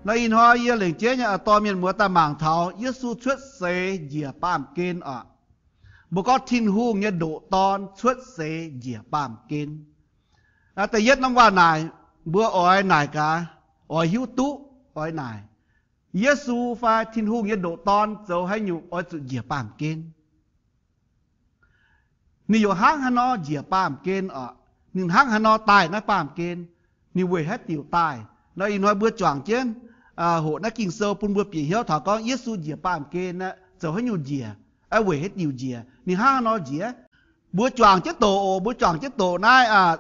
Nó in hoa yên lệnh chế nhà to miền mùa ta mảng thảo Giêsu xuất xế dìa bàm kên ạ. Bố có thiên hương như độ ton xuất xế dìa bàm kên. Ta yết năm qua này bữa ỏi này cả ỏi hiếu tú ỏi này. Giêsu phải thiên hương như độ ton dấu hay nhục ỏi sự dìa bàm kên. Nhiều hãng hà nó dìa bàm kên ạ. Nhưng hãng hà nó tài nó bàm kên. Nhiều về hết tiểu tài. Nó in nói bữa choàng trên hộ nó kinh sâu phun bữa bị hiếu thảo con Giêsu dìa bàm kên dấu hay nhục dìa. Về hết nhiều dìa. Nhưng hãng nó dìa. Bữa choàng chết tổ này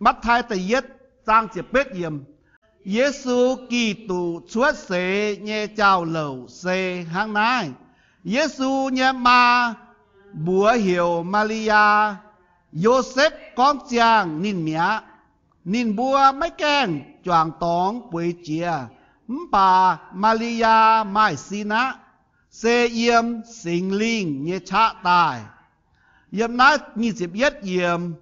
mắt thai tây yết sang chỉ bết yểm. Giêsu Kitô xuất xế nhé chào lầu xế hang nai. Giêsu nhé ma bùa hiểu Maria. Joseph con chàng nín mía. Nín bùa mấy kèn choàng tóng bùi chìa. Bà Maria mai xin á. Xê yếm sinh linh nhé chá tài. Yếm nát nhị dịp yết yếm.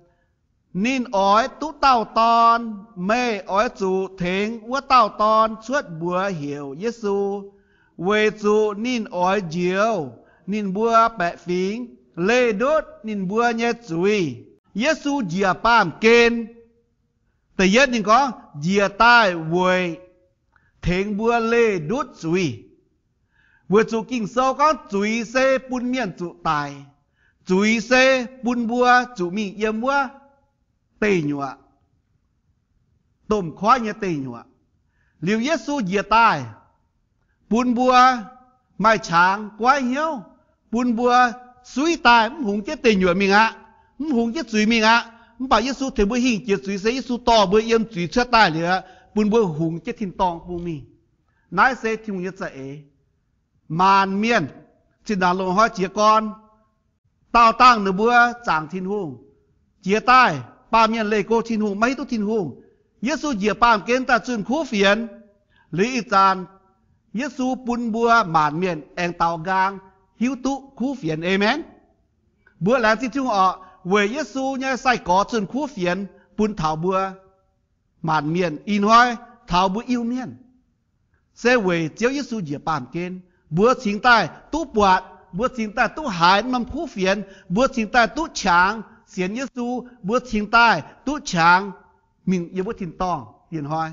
Nín ói tú tàu ton mê ói chủ thính vua tàu ton suốt bùa hiểu Giêsu về chủ nín ói diều nín bùa bẹ phính lê đốt nín bùa nhé chúi Giêsu dìa bàm kên tự yết nín có dìa tai về thính bùa lê đốt chúi về chủ kinh sâu có chúi xê bùn miền chủ tài chúi xê bùn bùa chủ mình yếm bùa tê nhụa tôm khóa như tê nhụa liều Giêsu dìa tai bùn bùa mai tráng quái hiếu bùn bùa suy tai hùng chết tê nhụa mình ạ hùng chết suy mình ạ bảo Giêsu thì bữa hình chết suy sẽ Giêsu to bữa yếm suy chết tai lửa bùn bùa hùng chết thiên tòng bù mình nãy sẽ thì hùng nhất dạy màn miên trên đàn lồng hoa chia con tao tăng nửa bữa chẳng thiên hùng chia tai ba miền lệ cô thiên hùng mấy tu thiên hùng Giêsu dìa bàm kên ta chuyên khu phiền lý tràn Giêsu bùn bùa màn miền em tàu gang hiếu tụ khu phiền amen bữa làm gì chúng họ về Giêsu nhé sai có chuyên khu phiền bùn thảo bùa màn miền in hoài thảo bùa yêu miền sẽ về chiếu Giêsu dìa bàm kên bữa chính tài tu bọt bữa chính tài tu hải nằm khu phiền bữa chính tài tu tráng xiên Giêsu bữa thiên tai tu tráng mình yêu bữa thiên tòng hiền hoài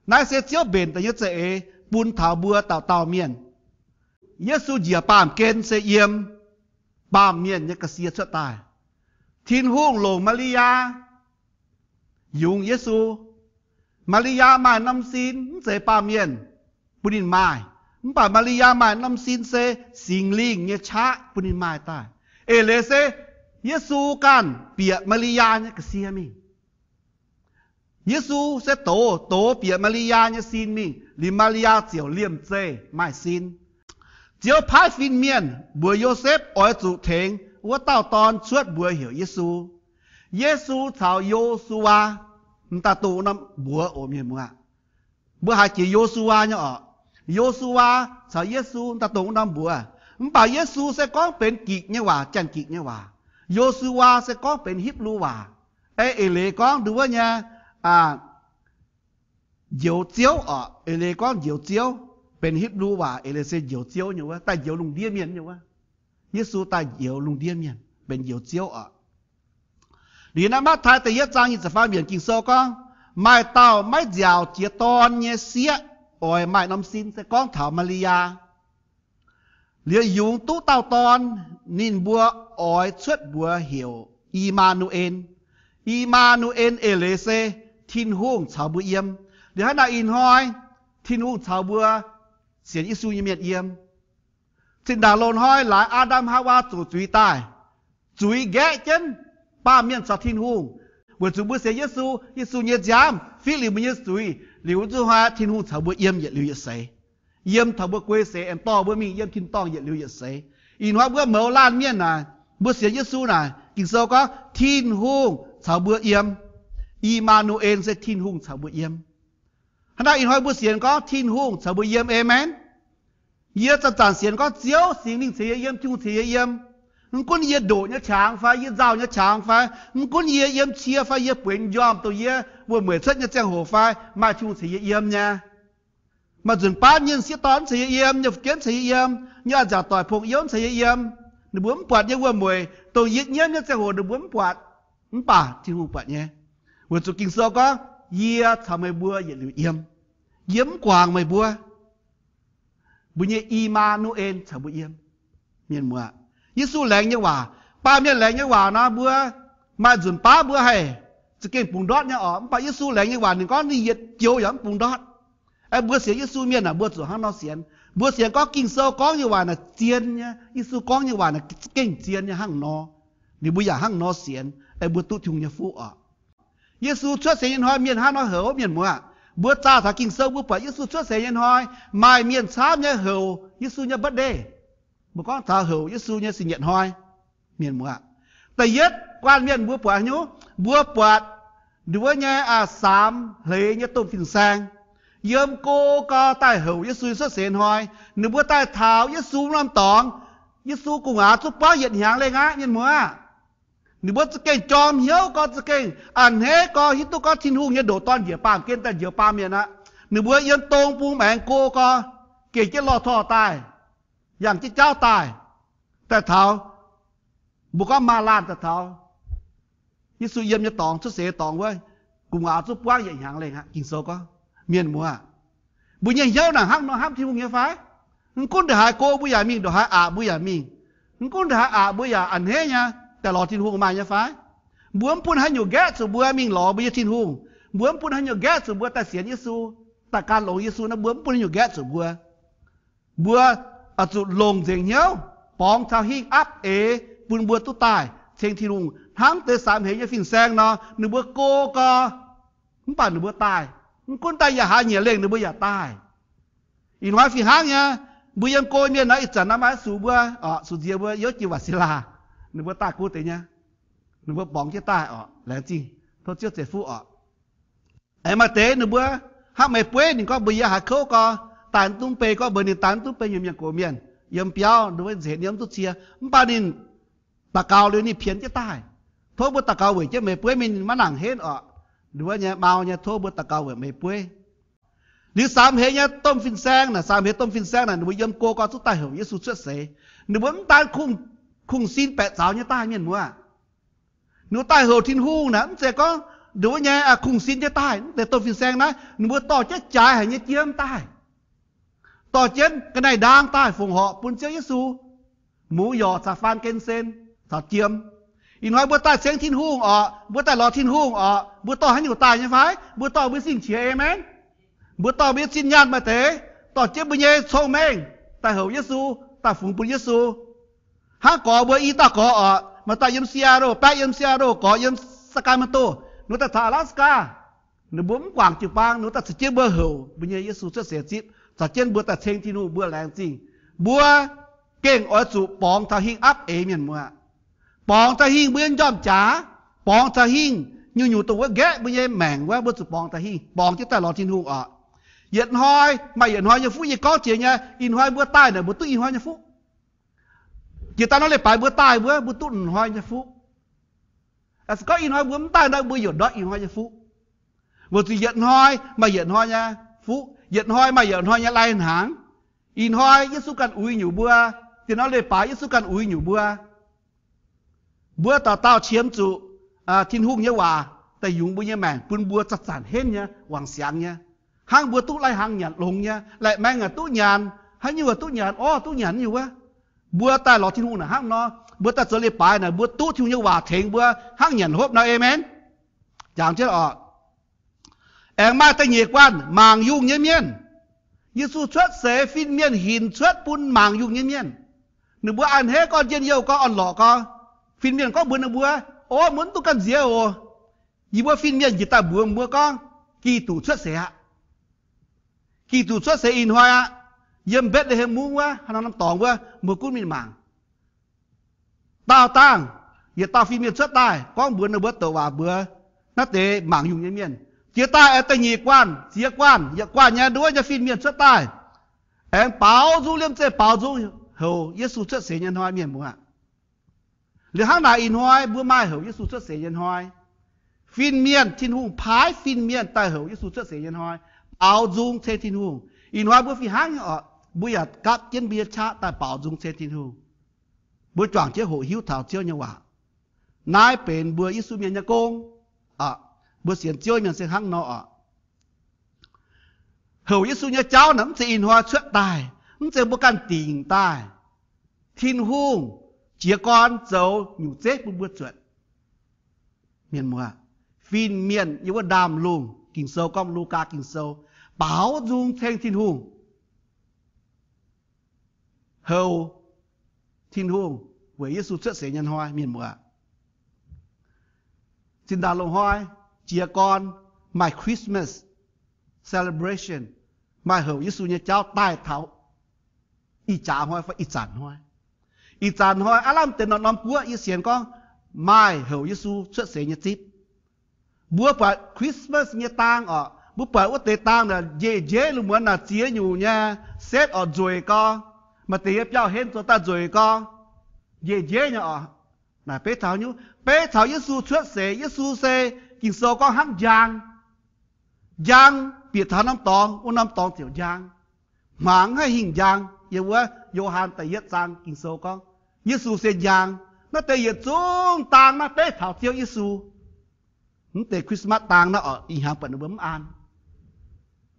nãy sẽ chiếu bền tại nhất sẽ bùn thảo bùa tàu miền Giêsu dìa bàm kên sẽ yếm bàm miền như cái xia xuất tài thiên hương lồng Maria dùng Giêsu Maria mai năm xin sẽ bàm miền bùn mai bà Maria mai năm xin sẽ sinh linh như cha bùn mai tai lê sẽ Giêsu can bịa Maria nhé cái xia mình Giêsu sẽ tổ bịa Maria nhé xin mình li Maria chiều liêm dê mai xin chiều phái phiên miền bùa Joseph ói chủ thính vua tàu ton suốt bùa hiểu Giêsu Giêsu chào Joshua ta tụ năm bùa ở miền mùa bùa hai chỉ Joshua nhá ở Joshua chào Giêsu ta tụ năm bùa bảo Giêsu sẽ có bên kịch như hòa chẳng kịch như hòa Joshua sẽ cóเป็นฮิบรูว่าเล่ก้องดูว่าเนี่ยเหยวเจียวเล่ก้องเหยวเจียวเป็นฮิบรูว่าเล่เสเหยวเจียวอยู่ว่าแต่เหยวลุงเดียเมียนอยู่ว่าเยซูแต่เหยวลุงเดียเมียนเป็นเหยวเจียวหรือนะมาไทยแต่ยัดจางยินจะฟ้าเมียนกินโซก้องไม่เต้าไม่เหยวเจียตอนเนี่ยเสียไม่น้ำซินจะก้องถาวมาริยาเหลือยุงตู้เต้าตอนนินบัวอ้อยชวดบัวเหี่ยวอีมานูเอลเลเซทินห้วงชาวบัวเยี่ยมเดี๋ยวให้นายอินหอยทินห้วงชาวบัวเสียนอิสุยเมียดเยี่ยมสินดาโลนหอยหลายอาดัมฮาวาจุยตายจุยแกะเจนป้าเมียนสอทินห้วงบัวจุบัวเสียเยซูเนียจามฟิลิปมันเยซุยหลิวจุฮาทินห้วงชาวบัวเยี่ยมเหยียดหลิวเหยียดเสเยี่ยมถ้าบัวกวยเสแอมต่อบัวมีเยี่ยมทินต้องเหยียดหลิวเหยียดเสอินว่าบัวเมาล้านเมียนน่ะบัวเสียเยซูน่ะกินโซก็ทินห้วงชาวบัวเยี่ยมอีมานูเอลเซทินห้วงชาวบัวเยี่ยมขณะอินว่าบัวเสียนก็ทินห้วงชาวบัวเยี่ยมเอเมนเยี่ยจะจานเสียนก็เจียวสิ่งนิ่งเสียเยี่ยมจุงเสียเยี่ยมมันก้นเยี่ยโดเนี่ยช้างไฟเยี่ยเจ้าเนี่ยช้างไฟมันก้นเยี่ยเยี่ยมเชียไฟเยี่ยเปลี่ยนยอมตัวเยี่ยบัวเหมือนเส้นเนี่ยแจ้งหัวไฟมาจุงเสียเยี่ยมเนี่ย mà dừng pa nhiên sĩ tón sẽ yếm nhập kiến sẽ yếm nhớ giả tỏi phục yếm sẽ yếm được bướm quạt như vừa mùi tôi yết nhớ nhất sẽ hồ được bướm quạt bà thì hùng quạt nhé vừa chụp kinh sơ có yết thà mày bua yết lưu yếm yếm quàng mày bua bữa nhé Immanuel thà bua yếm miền mùa Giêsu lạnh như hòa ba miền lạnh như hòa nó bua mà dừng pa bua hayจะเก่งปุ่งดอดเนี่ยอ๋อไปยิสูแหลงยี่หวานหนึ่งก็นี่เย็ดเจียวอย่างปุ่งดอดไอ้บัวเสียยิสูเมียนน่ะบัวส่วนห้างนอเสียนบัวเสียก็กิ่งเซลก้องยี่หวานน่ะเจียนเนี่ยยิสูก้องยี่หวานน่ะเก่งเจียนเนี่ยห้างนอนี่บัวอยากห้างนอเสียนไอ้บัวตุ้ทุงเนี่ยฟูอ๋อยิสูช่วยเสียนหอยเมียนห้างนอเหวเมียนมัวบัวจ้าถ้ากิ่งเซลบัวปล่อยยิสูช่วยเสียนหอยไม่เมียนช้าเนี่ยเหวยิสูเนี่ยบัดเด้บัวก้องถ้าเหวยิสูเนี่ยสิเนียนหอยเมียนมัวแต่เย็ดกวนเมียนบัวปล่อยนู้บัวปล่อยđứa nhà sám lấy nhà tôm phình sang yếm cô có tai hậu Giêsu xuất hiện hỏi nửa bữa tai tháo Giêsu làm tỏng Giêsu cùng giúp bao hiện hàng lên á nhân múa nửa bữa cái chòm hiếu có cái ăn hết có hít có thiên hùng như đổ toàn dĩa pàm kiên tại dĩa pàm miền á nửa bữa yên tông phu mẹ cô có kể cái lò thò tàiอย่างที่เจ้าตายแต่เท้าบุกก็มาลานแต่เท้ายิสุเยี่ยมจะตองชุดเสตองเว้ยกุมอาซุปว่างใหญ่หางเลยฮะกินโซก็เมียนมัวบุญยังเย้าหนังห้ามน้องห้ามที่มุงเงี้ยฟ้ามึงกุ้นเดือดหายโกบุญยามิงเดือดหายอาบุญยามิงมึงกุ้นเดือดหายอาบุญยาอันเฮียเนี่ยแต่หล่อทิ้งหงมาเงี้ยฟ้าบัวปุ่นให้อยู่แก่สุบัวมิงหล่อบุญยาทิ้งหงบัวปุ่นให้อยู่แก่สุบัวแต่เสียยิสุแต่การหลงยิสุนะบัวปุ่นให้อยู่แก่สุบัวบัวอจุลงเสียงเหี้ยวปองชาวหิ้งอัพปุ่นบัวตุ้ตายเชียงทิ้งหงทั้งเตะสามเหยฝิ่นแซงเนาะหนึ่งบัวโกก็มันป่านหนึ่งบัวตายมันก้นตายอย่าหาเหนียเล่งหนึ่งบัวอย่าตายอีกน้อยฝิ่นห้างเนี่ยบัวยังโกเนี่ยนะอีจันน้ำไม้สูบัวสูเดียบัวเยอะจีวัดศิลาหนึ่งบัวตายกูเตะเนี่ยหนึ่งบัวปองเจ้าตายแล้วจริงทศเจ้าเจ็ดฟูไอ้มาเตะหนึ่งบัวห้ามไม่ป่วยหนึ่งก็บัวอย่าหาเขาก็ตานตุ้งเปก็เบอร์หนึ่งตานตุ้งเปยังโกเมียนยังเปียวดูว่าเสียเนียมตุ้งเชียมันป่านนี่ตะกาวเลยนี่เพี้ยนเจ้าตายโทษบุตรเก่าเว้ยเจ้าไม่ป่วยมินมาหนังเห็นดูว่าเนี่ยเมาเนี่ยโทษบุตรเก่าเว้ยไม่ป่วยหรือสามเหเนี่ยต้มฟินแซงน่ะสามเหต้มฟินแซงน่ะดูว่ายมโกก็สุดตายเหวยิสุเชื่อเสดูว่ามันตายคุ้งซีนแปะสาวเนี่ยตายเมียนมัวหนูตายเหวทิ้งหูนะมันเสก็ดูว่าเนี่ยคุ้งซีนจะตายแต่ต้มฟินแซงนะหนูว่าต่อเจ้าจ่ายให้เนี่ยเจียมตายต่อเจ้ากันไหนด่างตายฝงเหาะปุ่นเจ้ายิสุหมูหยอดซาฟานเกนเซนถอดเจียมอีน้อยบัวตายเสียงทิ้นหูงบัวตายรอทิ้นหูงบัวต่อให้อยู่ตายใช่ไหมบัวต่อบัวสิ่งเฉียเมนบัวต่อบัวสิ้นญาติมาเตะต่อเจ็บบัวเย่โซเมงตายเหวเยซูตายฝูงปุญเยซูห้าก่อบัวอีตาก่อมาตายยมเซียโรแปะยมเซียโรก่อยมสกายมันโตหนูตาทาลาสกาหนูบุ้มกวางจิ๋วปางหนูตาเจ็บบัวเหวบัวเย่เยซูเสียจิตสัจเจนบัวตาเชงที่นู่บัวแรงจริงบัวเก่งอ้อยสุปองทาหิงอัพเอเมียนมัวปองตาหิงเบื้องยอมจ๋าปองตาหิงอยู่ตัวแกะเบื้องแมงว่าเบื้องสุปองตาหิงปองที่แต่หลอทิ้งหูเหยียดหอยไม่เหยียดหอยยังฟุ้ยก้อเจียเนี่ยอินหอยเบื้องใต้เนี่ยเบื้องตุ้อินหอยยังฟุ้เหยียดตาน้องเลยไปเบื้องใต้เบื้องตุ้อินหอยยังฟุ้แต่ก็อินหอยเบื้องใต้ได้เบื้องหยดดอกอินหอยยังฟุ้เบื้องเหยียดหอยไม่เหยียดหอยเนี่ยฟุ้เหยียดหอยไม่เหยียดหอยเนี่ยลายหางอินหอยยิสุกันอุ้ยอยู่เบื้องที่น้องเลยไปยิสุกันอุ้ยอยู่เบื้องบัวต่อเต้าเชียมจุทิ้นหุ่งเยาว่าแต่ยุงบัวเนี่ยแมงปุ่นบัวจัดสรรเห็นเนี่ยหวังเสียงเนี่ยหางบัวตู้ไล่หางหยัดลงเนี่ยไล่แมงตู้หยานให้อยู่ว่าตู้หยานตู้หยานอยู่วะบัวแต่หลอทิ้นหุ่งน่ะหางเนาะบัวแต่จะเลยไปน่ะบัวตู้ทิ้งเยาว่าเถงบัวหางหยันฮบนะเอเมนอย่างเช่นแองมาแต่เหยียกวันหมางยุงเมียนยิสูชดเสฟินเมียนหินชดปุ่นหมางยุงเมียนหนึ่งบัวอันเฮก็เย็นเยี่ยวก็อ่อนหล่อก็ฟินเมียนก็บัวนะบัวเหมือนตุกันเสียยีบัวฟินเมียนยีตาบัวก็กี่ตู่ชดเสียกี่ตู่ชดเสียอินหอยเยี่ยมเบ็ดเลยมุ้งวะขนาดน้ำตองวะบัวกุ้งมีหมางตาวตั้งยีตาฟินเมียนชดได้ก็บัวนะบัวตัวว่าบัวนัดเตะหมางยุงเมียนเจียตาแต่หยีกวนเสียกวนอย่ากวนเนี่ยด้วยจะฟินเมียนชดได้แองเป่าจูเลี้ยมเจ้เป่าจูเฮเยซูชดเสียยันหอยเมียนบัวหรือห้างนาอินหอยบัวไม้เหวยิสุเชื่อเสียยันหอยฟินเมียนทิ้นหุ่งพายฟินเมียนตายเหวยิสุเชื่อเสียยันหอยเอาจุงเททิ้นหุ่ง in hoa bữa phi hang ở bữa giờ cắt trên bia cha tại bảo dung xe thiên hùng bữa chọn chế hộ hiếu thảo chiêu như vậy nãy bên bữa Giêsu miền nhà công bữa xiên chiêu miền xe hang nọ hầu Giêsu nhà cháu nắm sẽ in hoa xuất tài nó sẽ bữa can tiền tài thiên hùng chia con dấu nhủ chết bữa chuyện miền mùa phim miền nhưว่าđàm lùng kinh sâu con Luca kinh sâu bảo dung thanh thiên hùng hầu thiên hùng với Giêsu xuất sẽ nhân hoa miền mùa xin đào lồng hoa chia con my Christmas celebration my hầu Giêsu nhà cháu tai thảo y trả hoa và y chản hoa alam tên nó nằm búa y xiên con my hầu Giêsu xuất sẽ nhà chip búa bát Christmas nhà tang búa bátว่า tế tang là dễ luôn muốn là chia nhiều nha set ở rồi con mà tế béo hết cho ta rồi con dễ nhở là bé thảo Giêsu xuất sẽ Giêsu sẽ kinh số con hăng giang biệt thảo năm tòng tiểu giang mảng hay hình giang yêu quá Johann tại yết giang kinh số con Giêsu sẽ giang nó tế yết chung tang nó tế thảo tiêu Giêsu nó tế Christmas tang nó ở y hàng bận nó bấm an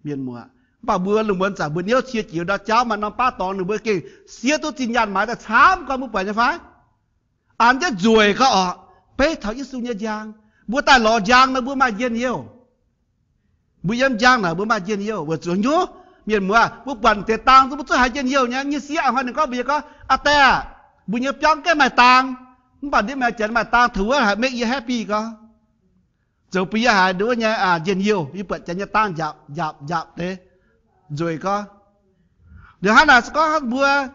miền mùa bà bữa lùng bữa trả bữa nhiêu chia chiều đó cháu mà nó ba tòng lùng bữa kia xía tôi tin nhàn mãi đã chám con muốn phải như phải ăn chứ ruồi có bé thảo Giêsu nhà giang bữa ta lò giang nó bữa mà yên nhiều bữa yếm giang là bữa mà yên nhiều bữa chuột nhú miền mùa bữa bận tế tang tôi bữa hai yên nhiều nhá như xía hoa đừng có bây giờ có tè bữa nhiêu chong cái mày tang bận đi mày chén mày tang thử là make you happy có rồi bây giờ hai đứa nha yên nhiều như bận chén nhà tang dạp thế rồi có được hai là có bữa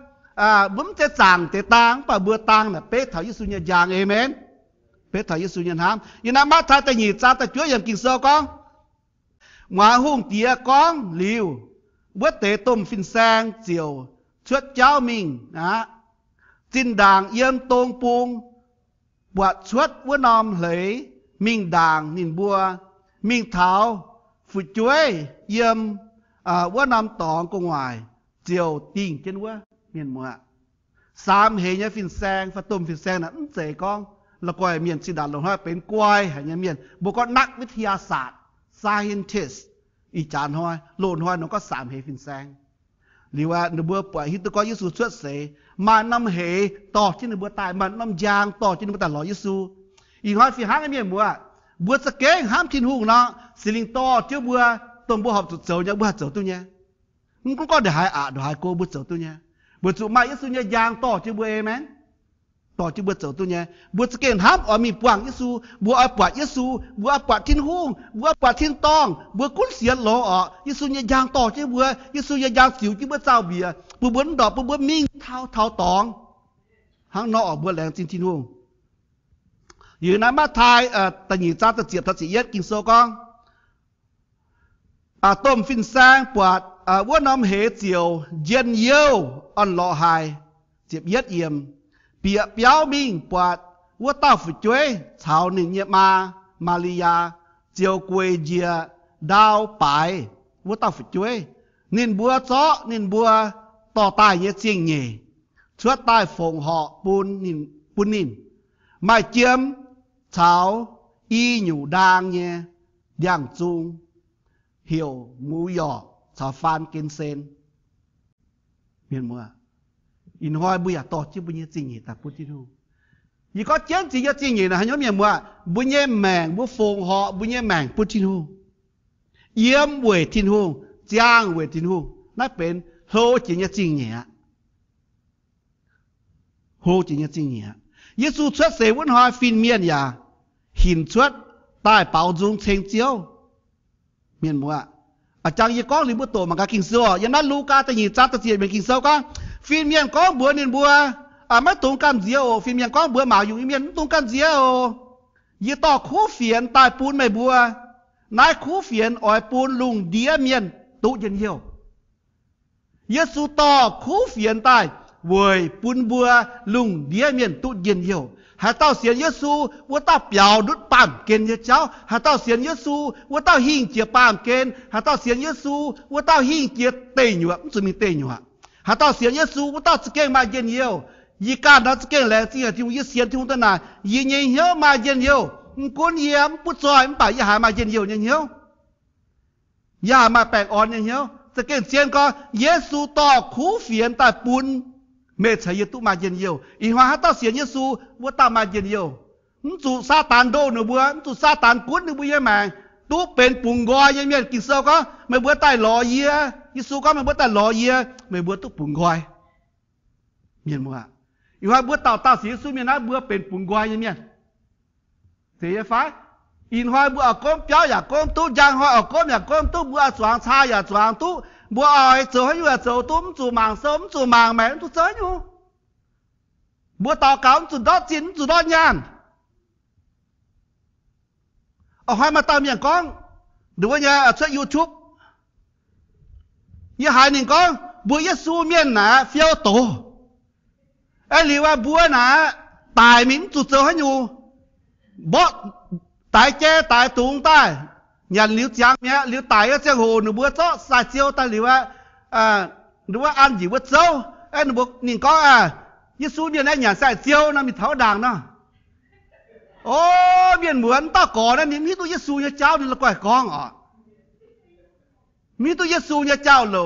bấm tế giang tế tang và bữa tang là bé thảo Giêsu nhà giang amen bé thảo Giêsu nhà ham như nam mắt thay tay nhị cha tay chúa yểm kinh sơ con mà hung tía con liu bữa tế tôm phình sang chiều chuột cháu mình trên đàng yếm tông pung bọt chuột bữa nòm lấy mình đàng nhìn bùa mình thảo phụ chuối yếm bữa nòm tỏng của ngoài chiều tình trên bữa miền mùa sám hệ nhá phình sang và tôm phình sang là dễ con là coi miền chỉ đạt lồng hoaเป็นกล้วยhay nhá miền bộ conนักวิทยาศาสตร์ scientist อีจานhoa lộn hoa nó có sám hệ phình sangหรือว่าในเบื่อปล่อยฮิตก็ยิสูช่วยเสมานำเหต่อที่ในเบื่อตายมันนำยางต่อที่ในเบื่อตายหล่อยิสูอีห้อยฝีห้างไอ้เมียมัวเบื่อสเก่งห้ามทิ้งหูเนาะสิลิงต่อเจ้าเบื่อต้มบัวหอบจุดเจียวเนี่ยเบื่อเจียวตัวเนี่ยมันก็เดี๋ยวหายโกเบื่อเจียวตัวเนี่ยเบื่อจุดมายิสูเนี่ยยางต่อเจ้าเบื่อเอเมนต่อเจ้าเบื่อเจียวตัวเนี่ยเบื่อสเก่งห้ามมีปวงยิสูเบื่อปวดยิสูเบื่อปวดทิ้งหูเบื่อปวดทิ้งตองเบื่อกุ้นเสียหล่อยิสูเนี่ยยางต่อเจ้าเบื่อยิสูเนี่ยยางสิวเจ้าเบื่อเจ้าเบียเบื่อดอกเบื่อมิ่งเท้าตองห้างนอกเบื่อแรงจริงทิ้งหูอยู่ในมาทายตะหนีจ้าตะเจียบตะเจียดกินโซกองต้มฟินแซงปวดว่าน้ำเหเจียวเย็นเยี่ยวอ่อนหล่อหายเจ็บเย็ดเอี่ยมเปียเปียวมิงปวดว่าเต้าฝุดจ้วยชาวหนึ่งเยมาริยาเจียวกวยเจียดาวปายว่าเต้าฝุดจ้วยนินบัวเจาะนินบัวต่อตายเยเจียงเย่ช่วยตายฝงห่อปูนนินไม่เจียมเช้าอีหนูดางเนี่ยย่างจุงเหี่ยวหมูหยอกชาวฟานกินเซนเมียนมัวอินหอยบุญต่อที่บุญจริงแต่พูดที่ดูยี่ก็เจ้าจริงจริงนะฮะย้อนเมียนมัวบุญแมงบุญฟงหอบุญแมงพูดที่ดูเยี่ยมเวทินหูจ้างเวทินหูนั่นเป็นโหจริงจริงเนี่ยโหจริงจริงเนี่ย耶稣出世阮下分面呀，显出大包中成就，面目啊！จังยี่ก้องหรือบัวโตมันก็กินเสือยันนั้นลูกาแต่ยี่จัดตะเจียเป็นกินเสือก็ฟินเมียนก้องบัวนินบัวไม่ตรงกันเสียโอฟินเมียนก้องบัวหมาอยู่เมียนตรงกันเสียโอยี่ต่อคู่เฟียนตายปูนไม่บัวนายคู่เฟียนอ่อยปูนลุงเดียเมียนตุเย็นเยี่ยวเยซูต่อคู่เฟียนตายเวยปุนบัวลุงเดียเมียนตุเย็นเยี่ยว หาเต้าเสียเยซูว่าเต้าเปียวดุดปามเกณฑ์เจ้าหาเต้าเสียเยซูว่าเต้าหิ้งเจียปามเกณฑ์หาเต้าเสียเยซูว่าเต้าหิ้งเจียเตยอยู่มันจะมีเตยอยู่หาเต้าเสียเยซูว่าเต้าสเก่งมาเย็นเยียวยีการนั้นสเก่งแหลจริงที่ว่าเสียที่ว่าตนายีเยี่ยวมาเย็นเยียวกุนเยี่ยมปุจจอยมันป่ายหามาเย็นเยียวเยี่ยวยามาแปลกอ่อนเยี่ยวสเก่งเสียนก็เยซูต่อคู่เฟียนแต่ปุนเมษายตุมาเย็นเยียวอีหัวหาเต้าเสียเยซูว่าเต้ามาเย็นเยียวมันจู่ซาตานโดนบัวมันจู่ซาตานกุนบัวยังไงตู้เป็นปุ่งกอยยังเมียนกินเซลก็ไม่บัวใต้หล่อเยียเยซูก็ไม่บัวใต้หล่อเยียไม่บัวตู้ปุ่งกอยเมียนมัวอีหัวบัวเต่าเสียซูเมียนนะบัวเป็นปุ่งกอยยังเมียนเสียฟ้าอินหัวบัวเอาก้มเปียวอยากก้มตู้ยางหัวเอาก้มอยากก้มตู้บัวสว่างชาอยากสว่างตู้บัวเอาไอ้เจอให้อยู่เจอตู้มันจู่หมางส้มจู่หมางแม่มันจู่เจออยู่บัวต่อเก่ามันจู่ดอดจินจู่ดอดยานเอาให้มาตามอย่างก้องดูว่าเนี่ยช่วยยูทูบยี่หายหนึ่งก้องบัวเยซูเมียนหนาเฟี้ยวโตไอ้หรือว่าบัวหนาตายมิ้นจุดเจอให้อยู่บ่ตายแก่ตายตุงใต้ยันหลิวจางเนี่ยหลิวตายก็เจ้าโหหนูบัวเจ้าสายเจียวตายหรือว่าหรือว่าอันอยู่ว่าเจ้าไอ้หนูบอกหนึ่งก้องเยซูเมียนไอ้หยาสายเจียวนะมีเท้าด่างเนาะโอ้เมียนเหมือนตาก่อนนั่นนี่มีตัวเยซูเนี่ยเจ้านี่ละก้อยกองมีตัวเยซูเนี่ยเจ้าโล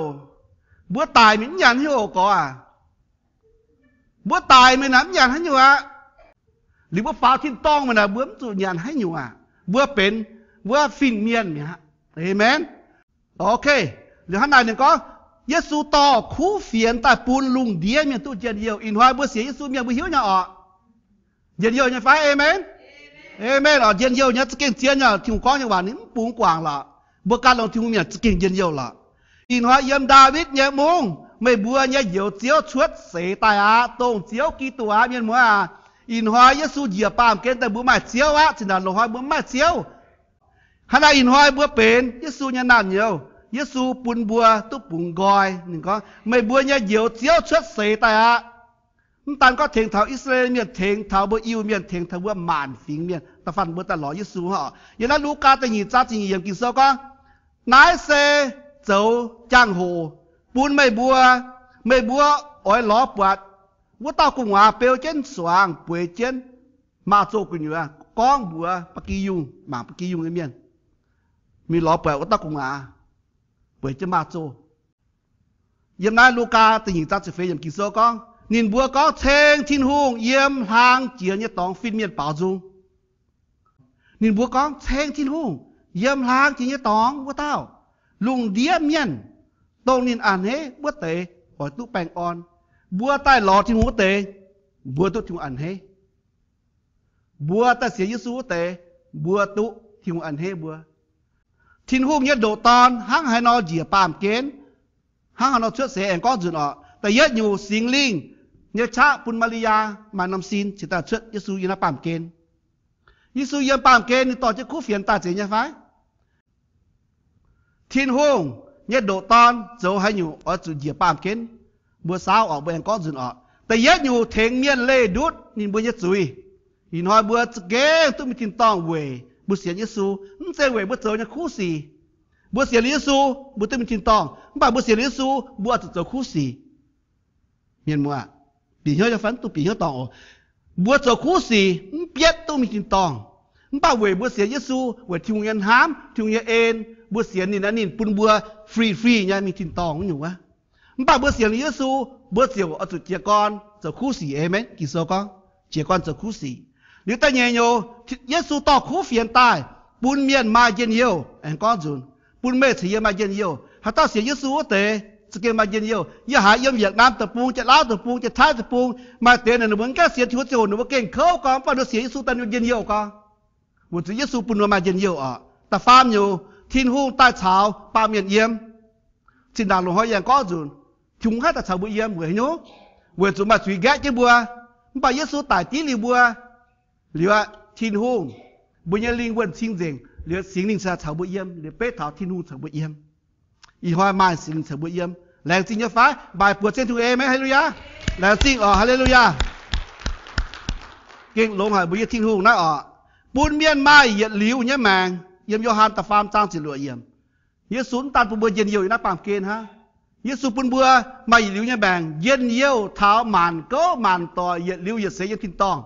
บัวตายมียันให้โอก่อบัวตายไม่น้ำยันให้อยู่หรือว่าฟ้าทิ้งต้องมันบัวจุยันให้อยู่บัวเป็นบัวฟินเมียนเนี่ยเอเมนโอเคหรือข้างในหนึ่งก็เยซูต่อคู่เฟียนแต่ปูนลุงเดียเมียนตู้เจียนเดียวอินหอยบัวเสียเยซูเมียนบัวหิวเนี่ยเย็นเดียวเนี่ยฟ้าเอเมนเอเมนเย็นเดียวเนี่ยจะเก่งเจียนเนี่ยทิ้งก้อนอย่างว่านี้ปูงกว่างละบัวการลงทิ้งเมียนจะเก่งเย็นเดียวละอินหอยเยี่ยมดาวิดเนี่ยมุงไม่บัวเนี่ยเหยียวเจียวชวดเสตายตรงเจียวกี่ตัวเมียนมัวอินหอยเยซูเหยียบปามเกณฑ์แต่บัวไม่เจียวสินานลงหอยบัวไม่เจียวขณะอินหอยบัวเป็นเยซูเนี่ยน้ำเหยียวเยซูปุ่นบัวตุ๊บปุ่งกอยหนึ่งก็ไม่บัวเนี่ยเหยียวเจียวชวดเสตายมันตันก็เถงเท้าอิสราเอลเมียนเถงเท้าบัวอิวเมียนเถงเท้าบัวหมานฟิงเมียนตะฟันบัวตะหล่อเยซูฮะอย่างนั้นลูกาตะหยีจ้าจิงยังกินเซก็นายเซเจ้าจ้างโหปูนไม่บัวอ้อยหล่อปวดวัวเต้ากุงหาเปียวเจนสว่างป่วยเจนมาโจกุนอยู่ก้องบัวปะกียุงหมาปะกียุงเมียนมีหล่อปวดวัวเต้ากุงหาป่วยเจนมาโจยามนั้นลูกาตะหยีจ้าจะเฟยยังกินเซก็นินบัวก็เทงทิ้นหงเยี่ยมทางเจียเนี่ยตองฟินเมียนเป่าจุงนินบัวก็เทงทิ้นหงเยี่ยมทางเจียเนี่ยตองวัวเต้าลุงเดียเมียนตรงนินอ่านเฮ้บัวเตะหอยตู้แปงอ่อนบัวใต้หล่อทิ้งหัวเตะบัวตู้ทิ้งอ่านเฮ้บัวใต้เสียยิสูเตะบัวตู้ทิ้งอ่านเฮ้บัวทิ้งหงเนี่ยโดตอนห้างไฮนอเจียปามเกณฑ์ห้างไฮนอเชื่อเสียแองก้อนจุนอแต่เยอะอยู่สิงลิงเนี่ยชะปุณมาริยามานำซีนจิตตาเชิดยิสูยินาปามเกณฑ์ยิสูยินปามเกณฑ์นี่ต่อจะคู่เฟียนตาเจียนยังไงทิ้งหงเนี่ยโดตอนโจให้อยู่จุดเหยียบปามเข็นบัวสาวออกบัวแองก้อนจุนออกแต่เยอะอยู่เถงเมียนเล่ดุดนินบัวเยจุยหินหอยบัวจะเก่งตุ้มมีทินตองเวบัวเสียนเยซูนั่นเจเวบัวเจอเนี่ยคู่สีบัวเสียนเยซูบัวตุ้มมีทินตองบ่าบัวเสียนเยซูบัวจะเจอคู่สีเมียนมัวปีเหี้ยจะฟันตุ้มปีเหี้ยตองบัวเจอคู่สีเปียดตุ้มมีทินตองบ่าเวบัวเสียนเยซูเวทิวเงินหามทิวเงินเอ็นบัวเสียนนี่นะนี่ปุ่นบัวฟรีเนี่ยมีทินตองอยู่วะมันป่าบัวเสียนเยซูบัวเสียวเอาจุดเจียกรจะคู่สีเอเมนกี่โซก็เจียกรจะคู่สีหรือแต่เยโยเยซูต่อคู่เฟียนใต้ปุนเมียนมาเย็นเยียวแองก้อนจุนปุนเมฆเสียมาเย็นเยียวถ้าต่อเสียเยซูเตะสเกมาเย็นเยียวอย่าหาเยี่ยมเวียดนามตะปูจะล้าวตะปูจะท้ายตะปูมาเตะเนี่ยเหมือนแค่เสียชีวิตโจรหรือว่าเก่งเข้าก็ป่าเสียเยซูตันเย็นเยียวก็บุตรเยซูปุนมาเย็นเยียวแต่ฟาร์มอยู่ทิ้นหูใต้เช้าปาเมียนเยี่ยมจินดาลงหอยยังก้อจุนจุงให้แต่ชาวบุเยี่ยมเหวยโยเหวยจุมาสุยแกะเจ้าบัวมันไปเยซูตายตีหรือบัวหรือว่าทิ้นหูบุญยังลิงวันชิงเจงหรือสิงลิงชาชาวบุเยี่ยมหรือเป๊ะเท้าทิ้นหูชาวบุเยี่ยมอีหอยมาสิงชาวบุเยี่ยมแรงจริงจะฟ้าบ่ายปวดเส้นทุเอไหมฮาเลลูยาแรงจริงฮาเลลูยา kinh lông hải bùi thiên hùng nói ở buôn miên mai hiện liu nhé màng yếm Johann ta phàm trang chỉ lụa yếm Giêsu tan buôn bùa yên nhiều na pam kên ha Giêsu buôn bùa mai liu nhé màng yên nhiều tháo màn cố màn tò hiện liu hiện sẽ yên thiên tòng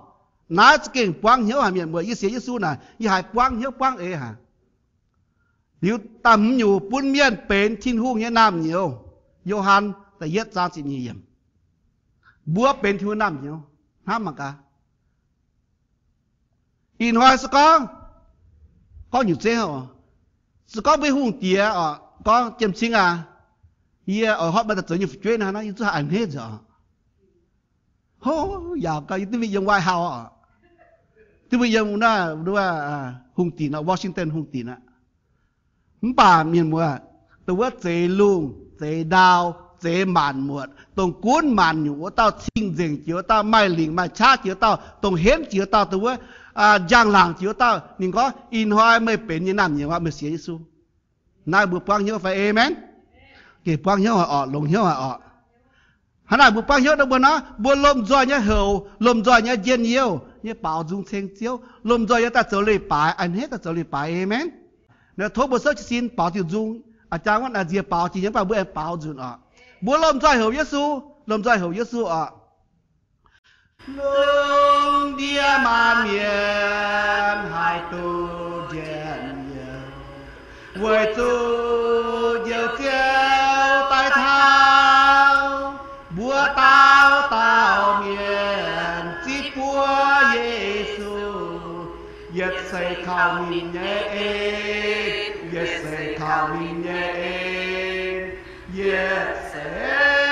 nói kinh quang hiếu hà miệng bùa Giêsu này y hải quang hiếu quang ế hà liu tầm nhiều buôn miênเป็นthiên hùng nhé nam nhiều Johann ta yết trang chỉ nhiều yếm bùaเป็นthiên hùng nam nhiều ham mà cả in hoa có nhiều chế hả có với hùng tía có chém chính à hier ở họ bây giờ trở như chuyện này nó như ảnh hết rồi hô giờ cái tí bây giờ White House tí bây giờ muốn na đúng là hùng tỉ nó Washington hùng tỉ nó bà miền mùa tôi vớt chế lùng chế đào chế màn muộn tông cuốn màn nhủ tao xin dừng chiếu tao mai lình mai cha chiếu tao tông hiến chiếu tao tôi vớt giang làng chiếu tao nhưng có in hoa mớiเป็นnhư nam nhiều hoa mới xía Giêsu nay buộc quang hiếu phải amen kể quang hiếu họ lồng hiếu họ hắn này buộc quang hiếu đâu bữa nó bữa lom roi nhá hầu lom roi nhá yên nhiều nhá bảo dung sen chiếu lom roi nhá ta trở lại bài anh hết ta trở lại bài amen nếu thôi bữa sau xin bảo tiêu dungอาจารย์ว่าอาเจียเปล่าจริงยังเปล่าเบื่อเปล่าจุนอ่ะบัวลมใจเหวเยซูลมใจเหวเยซูอ่ะลงเดียมาเมียนหายตูเจียนเยอะเวยตูเดียวเจียวใต้เท้าบัวเต้าเต้าเมียนจีปัวเยซูยัดใส่ข้าวมินเย่เอYes, say, Kali, yeah, yes, say.